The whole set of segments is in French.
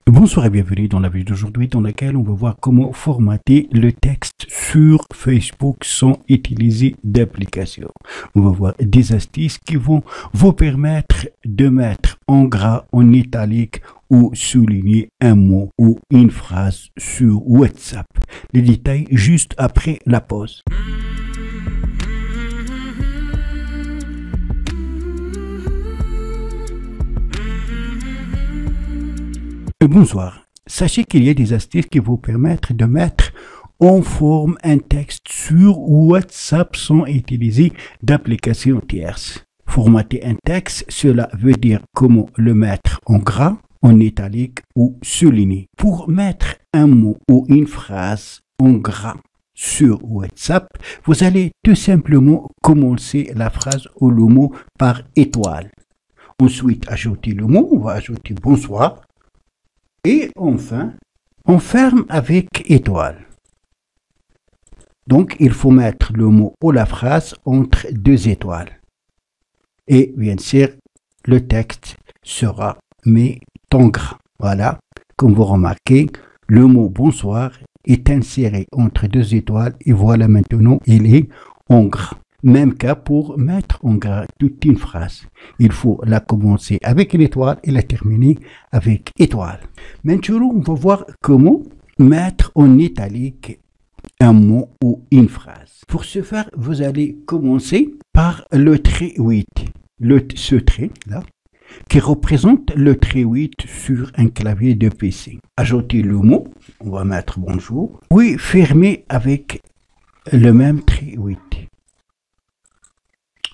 Bonsoir et bienvenue dans la vidéo d'aujourd'hui dans laquelle on va voir comment formater le texte sur Facebook sans utiliser d'application. On va voir des astuces qui vont vous permettre de mettre en gras, en italique ou souligner un mot ou une phrase sur WhatsApp. Les détails juste après la pause. Bonsoir. Sachez qu'il y a des astuces qui vous permettent de mettre en forme un texte sur WhatsApp sans utiliser d'application tierce. Formater un texte, cela veut dire comment le mettre en gras, en italique ou souligné. Pour mettre un mot ou une phrase en gras sur WhatsApp, vous allez tout simplement commencer la phrase ou le mot par étoile. Ensuite, ajouter le mot, on va ajouter bonsoir. Et enfin, on ferme avec étoile. Donc, il faut mettre le mot ou la phrase entre deux étoiles. Et bien sûr, le texte sera mis en gras. Voilà, comme vous remarquez, le mot bonsoir est inséré entre deux étoiles et voilà maintenant, il est en gras. Même cas pour mettre en gras toute une phrase. Il faut la commencer avec une étoile et la terminer avec étoile. Maintenant, on va voir comment mettre en italique un mot ou une phrase. Pour ce faire, vous allez commencer par le trait 8. Ce trait là, qui représente le trait 8 sur un clavier de PC. Ajoutez le mot, on va mettre bonjour, puis fermer avec le même trait 8.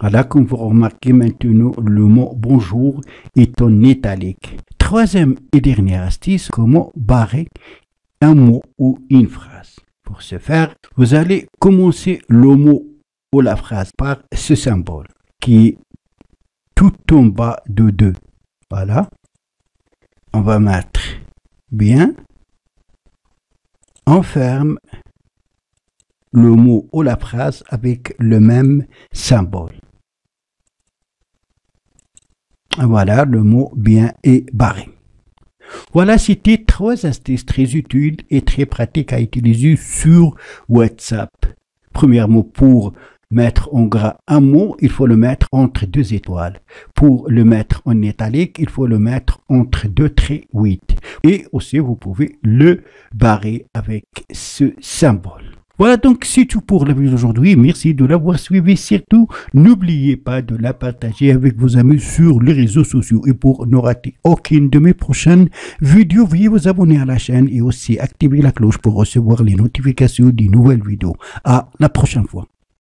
Voilà, comme vous remarquez maintenant, le mot bonjour est en italique. Troisième et dernière astuce, comment barrer un mot ou une phrase. Pour ce faire, vous allez commencer le mot ou la phrase par ce symbole qui est tout en bas de 2. Voilà. On va mettre bien. On ferme le mot ou la phrase avec le même symbole. Voilà, le mot bien est barré. Voilà, c'était 3 astuces très utiles et très pratiques à utiliser sur WhatsApp. Premièrement, pour mettre en gras un mot, il faut le mettre entre 2 étoiles. Pour le mettre en italique, il faut le mettre entre 2 traits 8. Et aussi, vous pouvez le barrer avec ce symbole. Voilà donc c'est tout pour la vidéo d'aujourd'hui. Merci de l'avoir suivi. Surtout, n'oubliez pas de la partager avec vos amis sur les réseaux sociaux. Et pour ne rater aucune de mes prochaines vidéos, veuillez vous abonner à la chaîne et aussi activer la cloche pour recevoir les notifications des nouvelles vidéos. À la prochaine fois.